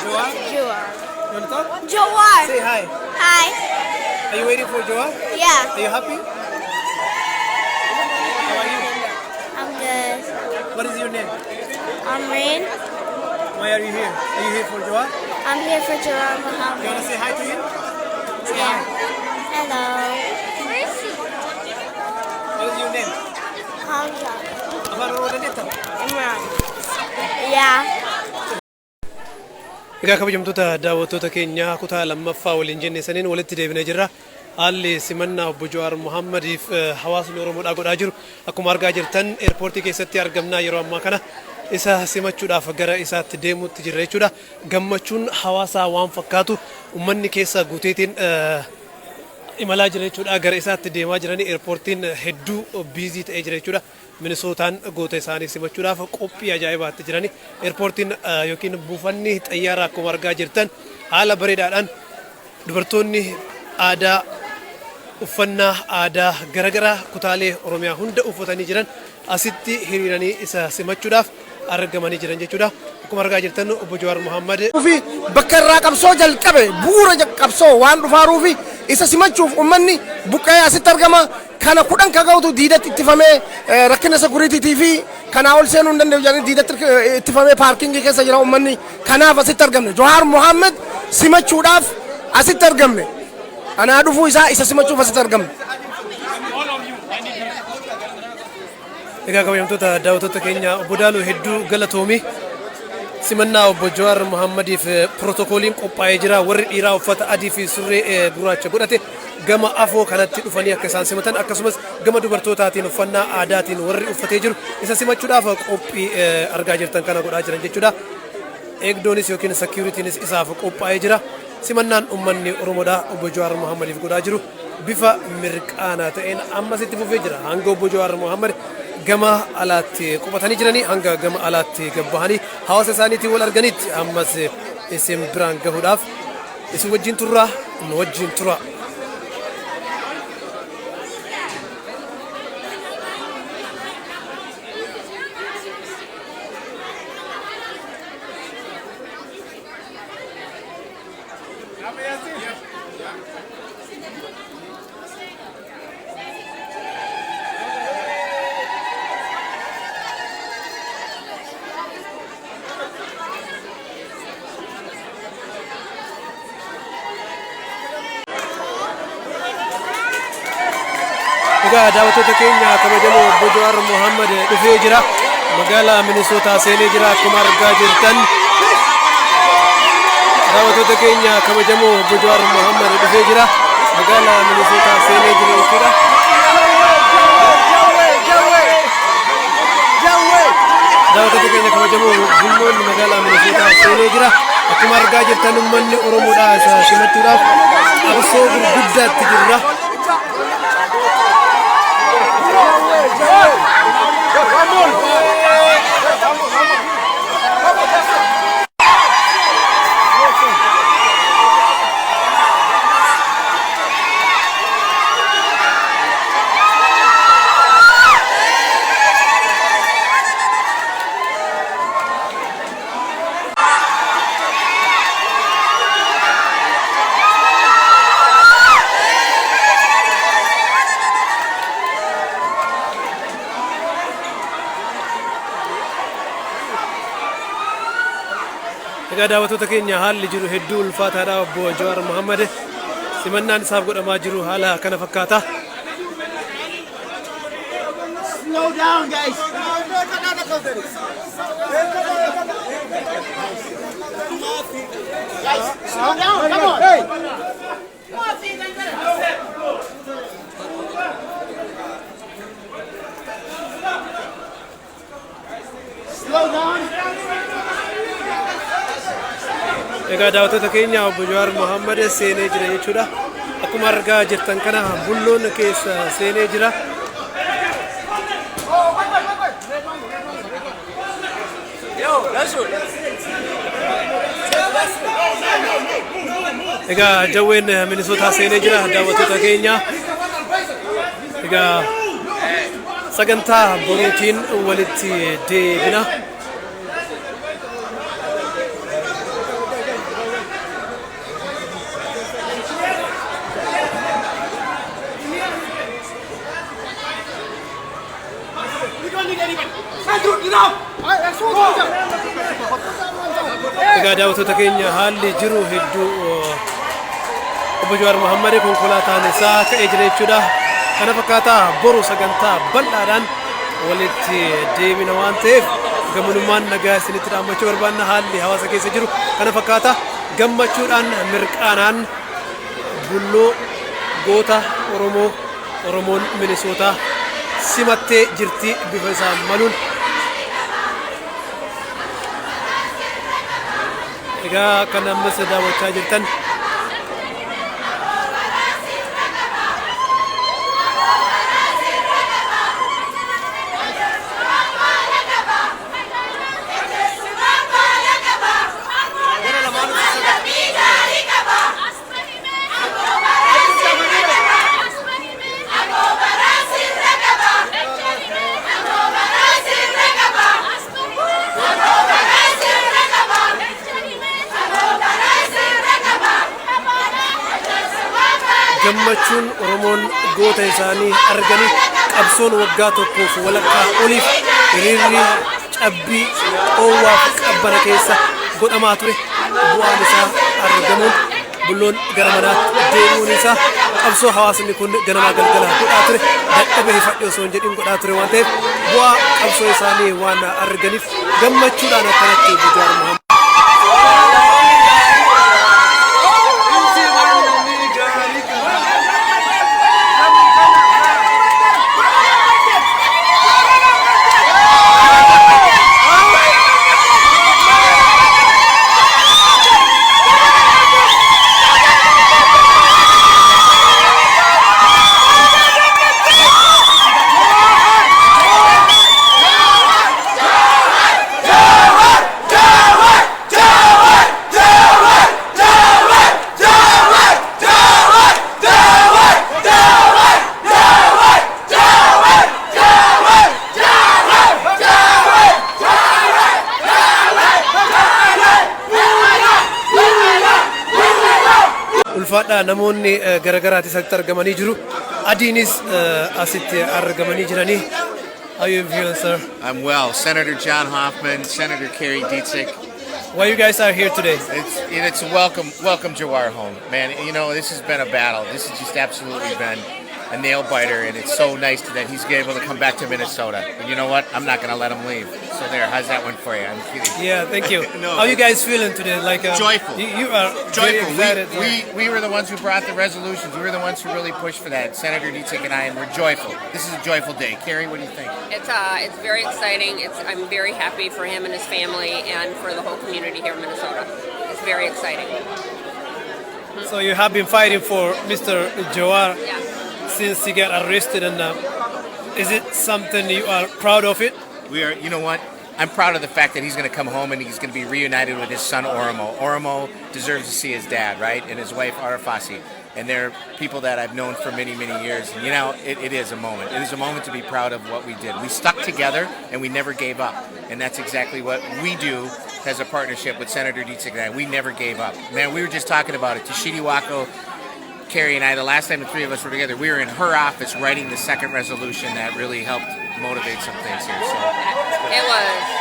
Joa? Joar. You want to talk? Joar. Say hi. Hi. Are you waiting for Joa? Yeah. Are you happy? How are you? I'm good. What is your name? I'm Rain. Why are you here? Are you here for Joa? I'm here for Joar You Muhammad. want to say hi to him? Say Yeah. hi. Hello. Where is she? What is your name? Hamza. Afaan Oromoo dandeettaa? Imran. Yeah. Egaa kabajamtoota daawwattoota keenyaa kutaa lammaffaa waliin jenne saniin walitti deebinee jirra. Haalli simannaa obbo Jawaar Muhammadiif hawaasni Oromoodhaa godhaa jiru akkuma argaa jirtan eerpoortii keessatti argamnaa yeroo ammaa kana isa simachuudhaaf gara isaatti deemuutti jirra jechuudha. Gammachuun hawaasaa waan fakkaatu uummanni keessa guuteetiin imalaa jira jechuudha. Gara isaatti deemaa jiranii eerpoortiin hedduu biizii ta'ee jira jechuudha. Minisootaan goota isaanii simachuudhaaf qophii ajaa'ibaatti jiranii eerpoortiin yookiin buufanni xayyaaraa akkuma argaa jirtan haala bareedaadhaan dubartoonni aadaa uffannaa aadaa garagaraa kutaalee Oromiyaa hunda uffatanii jiran asitti hiriiranii isa simachuudhaaf argamanii jiran jechuudha. Akkuma argaa jirtan obbo Jawaar Muhammad bakka irraa qabsoo jalqabe bu'uura qabsoo waan dhufaaruufi isa simachuuf uummanni buqqee asitti argama. Kana kudhan kagautu diidatti ittifamee rakkina sekuriitiitii fi kanaa ol seenuu hin danda'u jedhanii diidatti ittifamee paarkingii keessa jira uummanni. Kanaaf asitti argamne Jawaar Muhammad simachuudhaaf asitti argamne. Anaa dhufuu isaa isa simachuuf asitti argamne. Egaa kabajamtoota daawwattoota keenya obbo Daaluu hedduu galatoomii simannaa obbo Jawaar Muhammadiif pirootokooliin qophaa'ee jira. Warri dhiiraa uffata adii fi surree gurraacha godhate gama afoo kanatti dhufanii akka isaan simatan akkasumas gama dubartootaatiin uffannaa aadaatiin warri uffatee jiru isa simachuudhaaf qophii argaa jirtan kana godhaa jiran jechuudha. Eegdoonis yookiin sekiuritiinis isaaf qophaa'ee jira. Simannaan uummanni Oromoodhaa obbo Jawaar Muhammadiif godhaa jiru bifa mirqaanaa ta'een ammasitti fufee jira. Hanga obbo Jawaar Muhammad gama alaatti qubatanii jiranii hanga gama alaatti gabbahanii hawaasa isaaniitiin wal arganitti ammas isin biraan gahuudhaaf isin wajjin turraa nu wajjin tura. Egaa daawwattoota keenya kabajamoo obbo Jawaar Muhammad dhufee jira. Magaalaa Minisootaa seenee jira akkuma argaa jirtan. Daawwattoota keenya kabajamoo obbo Jawaar Muhammad dhufee jira. Magaalaa Minisootaa seenee jira jechuudha. Daawwattoota keenya kabajamoo bulloonni magaalaa Minisootaa seenee jira. Akkuma argaa jirtan uummanni Oromoodhaa isa simachuudhaaf qabsoo gurguddaatti jirra. Egaa daawwattoota keenya haalli jiru hedduu ulfaataadha. Obbo Jawaar Muhammad simannaan isaaf godhamaa jiru haala kana fakkaata. Slow down, guys. Guys, slow down. Come on. Hey. Slow down. Egaa daawwattoota keenya obbo Jawaar Muhammad seenee jira jechuudha. Akkuma argaa jirtan kana bulloon keessa seenee jira. Egaa jawween Minisootaa seenee jira daawwattoota keenya. Egaa sagantaa boruutiin walitti deebina. Egaa daawwattoota keenya haalli jiru hedduu obbo Jawaar Mohammad konkolaataan isaa ka'ee jira jechuudha. Kana fakkaataa boru sagantaa bal'aadhaan walitti deebina waan ta'eef gamnummaan nagaa isinitti dhaammachuu barbaanna. Haalli hawaasa keessa jiru kana fakkaata. Gammachuudhaan mirqaanaan bulloo goota Oromoon Minisootaa simattee jirti bifa isaan maluun. Egaa kan ammas daawwachaa jirtan gammachuun Oromoon goota isaanii arganii qabsoon waggaa tokkoof walakkaa oliif hiriirri cabbii dhoowwaa fi qabbana keessa godhamaa ture bu'aan isaa argamuun bulloon gara manaatti deemuun isaa qabsoo hawaasni kun ganamaa galgala godhaa ture dadhabee hifadhe osoo hin jedhin godhaa ture waan ta'eef bu'aa qabsoo isaanii waan arganiif gammachuudhaan akkanatti Jawaar Mohammad ulfaadha namoonni garagaraati asitti argamanii jiru. Adiinis asitti argamanii jiranii. How are you feeling, sir? I'm well. Senator John Hoffman, Senator Kerry Dietzig. Why you guys are here today? It's welcome Jawar home, man. You know, this has been a battle. This has just absolutely been a nail biter, and it's so nice that he's able to come back to Minnesota. And you know what? I'm not going to let him leave. So there, how's that one for you? I'm kidding. Yeah, thank you. No. How you guys feeling today? Like joyful. You are very Joyful. excited. We were the ones who brought the resolutions. We were the ones who really pushed for that. Senator Dietzig and I, and we're joyful. This is a joyful day. Kerry, what do you think? It's very exciting. I'm very happy for him and his family and for the whole community here in Minnesota. It's very exciting. So you have been fighting for Mr. Jawar Yeah. since he got arrested, and is it something you are proud of it? We are, you know what? I'm proud of the fact that he's going to come home and he's going to be reunited with his son Oromo. Oromo deserves to see his dad, right? And his wife Arafasi. And they're people that I've known for many, many years. And you know, it is a moment. It is a moment to be proud of what we did. We stuck together and we never gave up. And that's exactly what we do as a partnership with Senator Dietzig and I. We never gave up. Man, we were just talking about it. Tashidi Wako, Kerry and I, the last time the three of us were together, we were in her office writing the second resolution that really helped motivate some things here. So It was